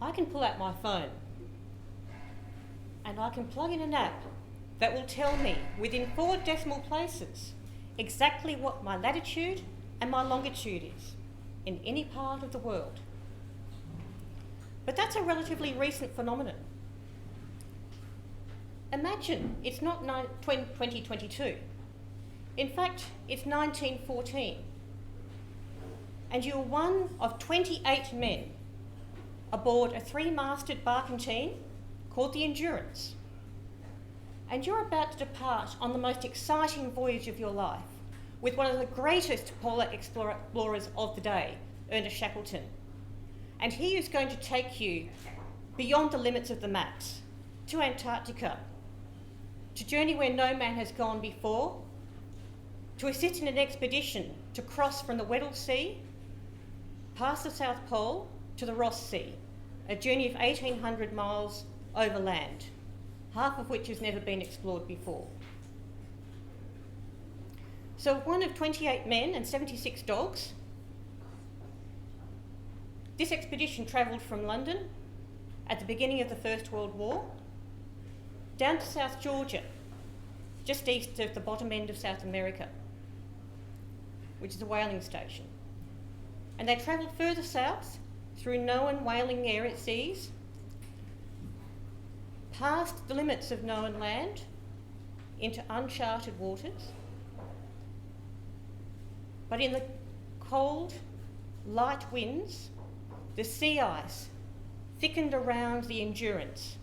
I can pull out my phone and I can plug in an app that will tell me within 4 decimal places exactly what my latitude and my longitude is in any part of the world. But that's a relatively recent phenomenon. Imagine it's not 2022. In fact, it's 1914. And you're one of 28 men aboard a 3-masted barkentine called the Endurance. And you're about to depart on the most exciting voyage of your life with one of the greatest polar explorers of the day, Ernest Shackleton. And he is going to take you beyond the limits of the maps to Antarctica, to journey where no man has gone before, to assist in an expedition to cross from the Weddell Sea, past the South Pole to the Ross Sea, a journey of 1,800 miles over land, half of which has never been explored before. So one of 28 men and 76 dogs, this expedition travelled from London at the beginning of the First World War down to South Georgia, just east of the bottom end of South America, which is a whaling station. And they travelled further south through known whaling seas, past the limits of known land into uncharted waters. But in the cold, light winds, the sea ice thickened around the Endurance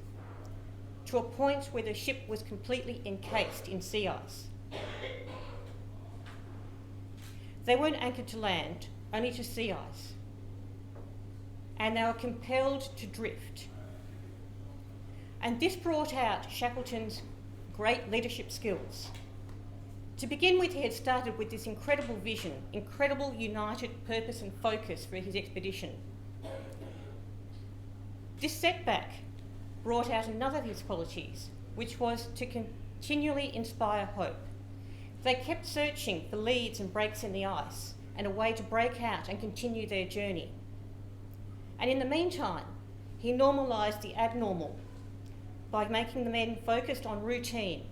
to a point where the ship was completely encased in sea ice. They weren't anchored to land, only to sea ice. And they were compelled to drift. And this brought out Shackleton's great leadership skills. To begin with, he had started with this incredible vision, incredible united purpose and focus for his expedition. This setback brought out another of his qualities, which was to continually inspire hope. They kept searching for leads and breaks in the ice and a way to break out and continue their journey. And in the meantime, he normalised the abnormal by making the men focused on routine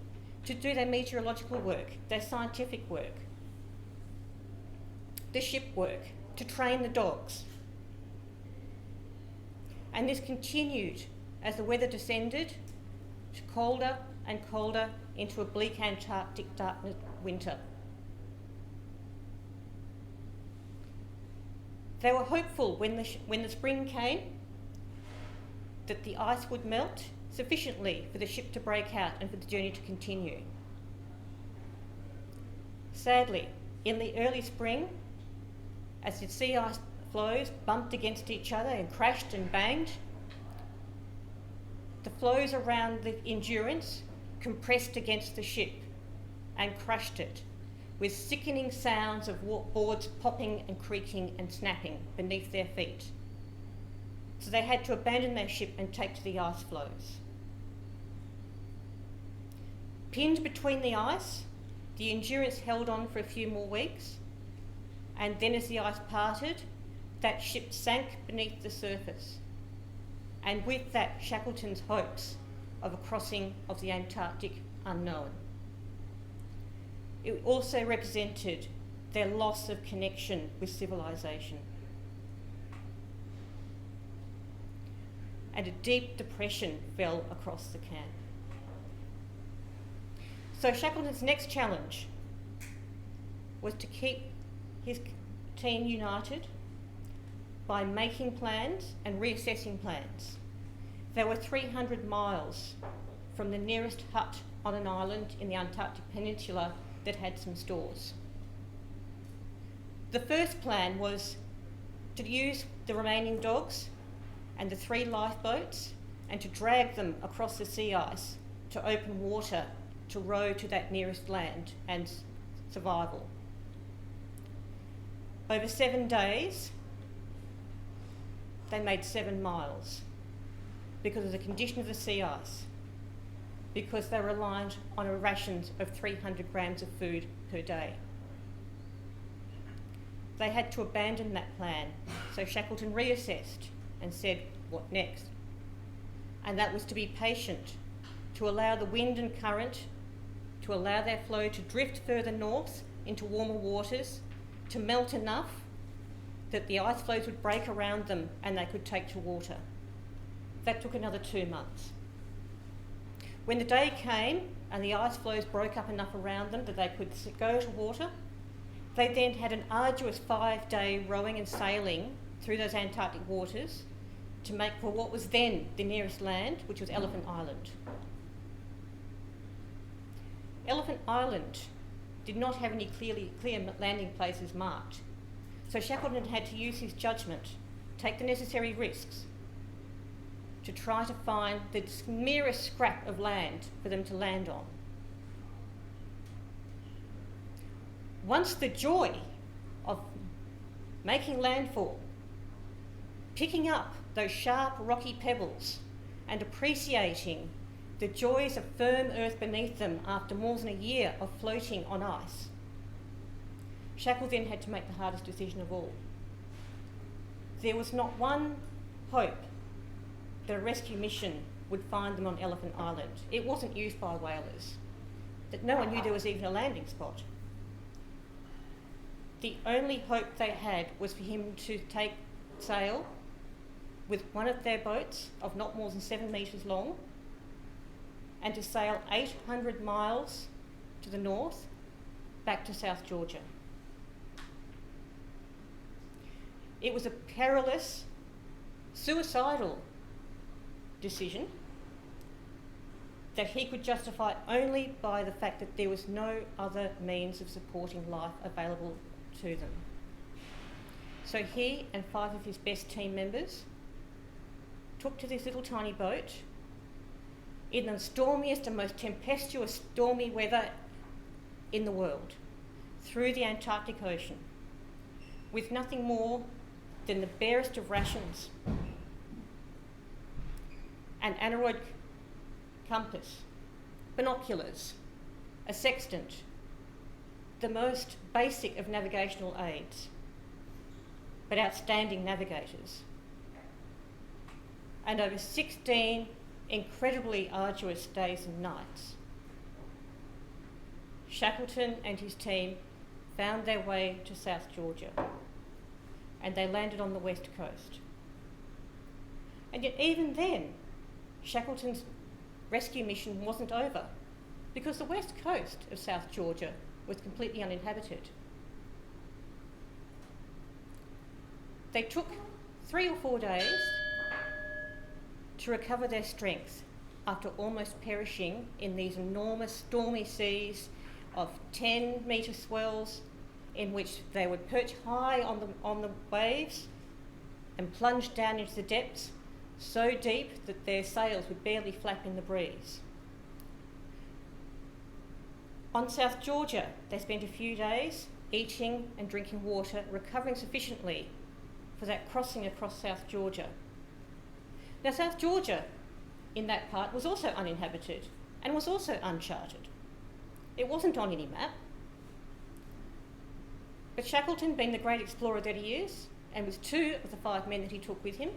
to do their meteorological work, their scientific work, the ship work, to train the dogs. And this continued as the weather descended to colder and colder into a bleak Antarctic darkness winter. They were hopeful when the spring came that the ice would melt sufficiently for the ship to break out and for the journey to continue. Sadly, in the early spring, as the sea ice floes bumped against each other and crashed and banged, the floes around the Endurance compressed against the ship and crushed it, with sickening sounds of boards popping and creaking and snapping beneath their feet. So they had to abandon their ship and take to the ice floes. Pinned between the ice, the Endurance held on for a few more weeks, and then as the ice parted, that ship sank beneath the surface. And with that, Shackleton's hopes of a crossing of the Antarctic unknown. It also represented their loss of connection with civilization. And a deep depression fell across the camp. So Shackleton's next challenge was to keep his team united by making plans and reassessing plans. They were 300 miles from the nearest hut on an island in the Antarctic Peninsula that had some stores. The first plan was to use the remaining dogs and the 3 lifeboats and to drag them across the sea ice to open water to row to that nearest land and survival. Over 7 days, they made 7 miles because of the condition of the sea ice, because they were reliant on a rations of 300 grams of food per day. They had to abandon that plan, so Shackleton reassessed and said, what next? And that was to be patient, to allow the wind and current, to allow their flow to drift further north into warmer waters, to melt enough that the ice floes would break around them and they could take to water. That took another 2 months. When the day came and the ice floes broke up enough around them that they could go to water, they then had an arduous 5-day rowing and sailing through those Antarctic waters to make for what was then the nearest land, which was Elephant Island. Elephant Island did not have any clear landing places marked, so Shackleton had to use his judgment, take the necessary risks, to try to find the merest scrap of land for them to land on. Once the joy of making landfall, picking up those sharp rocky pebbles and appreciating the joys of firm earth beneath them after more than a year of floating on ice, Shackleton had to make the hardest decision of all. There was not one hope that a rescue mission would find them on Elephant Island. It wasn't used by whalers. That no one knew there was even a landing spot. The only hope they had was for him to take sail with one of their boats of not more than 7 metres long and to sail 800 miles to the north back to South Georgia. It was a perilous, suicidal decision that he could justify only by the fact that there was no other means of supporting life available to them. So he and 5 of his best team members took to this little tiny boat in the stormiest and most tempestuous stormy weather in the world, through the Antarctic Ocean, with nothing more than the barest of rations, an aneroid compass, binoculars, a sextant, the most basic of navigational aids, but outstanding navigators, and over 16 incredibly arduous days and nights, Shackleton and his team found their way to South Georgia, and they landed on the west coast. And yet even then, Shackleton's rescue mission wasn't over, because the west coast of South Georgia was completely uninhabited. They took 3 or 4 days to recover their strength after almost perishing in these enormous stormy seas of 10-metre swells in which they would perch high on the waves and plunge down into the depths so deep that their sails would barely flap in the breeze. On South Georgia, they spent a few days eating and drinking water, recovering sufficiently for that crossing across South Georgia. Now, South Georgia, in that part, was also uninhabited and was also uncharted. It wasn't on any map. But Shackleton, being the great explorer that he is, and with 2 of the 5 men that he took with him,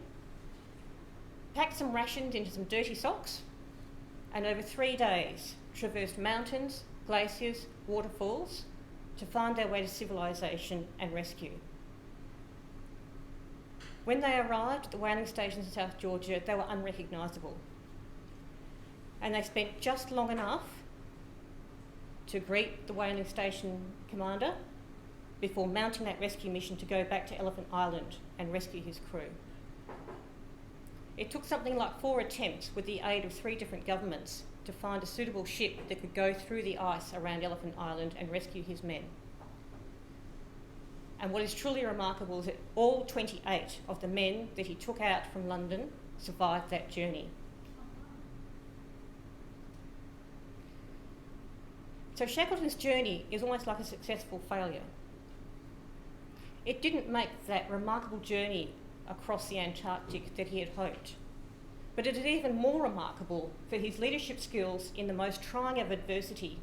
packed some rations into some dirty socks, and over 3 days traversed mountains, glaciers, waterfalls to find their way to civilisation and rescue. When they arrived at the whaling stations in South Georgia, they were unrecognisable. And they spent just long enough to greet the whaling station commander before mounting that rescue mission to go back to Elephant Island and rescue his crew. It took something like 4 attempts with the aid of 3 different governments to find a suitable ship that could go through the ice around Elephant Island and rescue his men. And what is truly remarkable is that all 28 of the men that he took out from London survived that journey. So Shackleton's journey is almost like a successful failure. It didn't make that remarkable journey across the Antarctic that he had hoped. But it is even more remarkable for his leadership skills in the most trying of adversity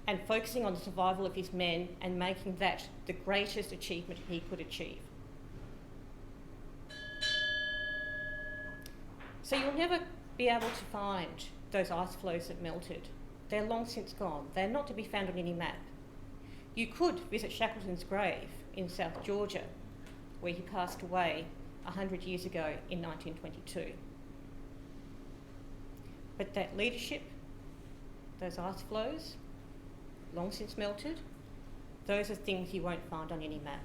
and focusing on the survival of his men and making that the greatest achievement he could achieve. So you'll never be able to find those ice flows that melted. They're long since gone. They're not to be found on any map. You could visit Shackleton's grave in South Georgia, where he passed away 100 years ago in 1922. But that leadership, those ice flows, long since melted, those are things you won't find on any map.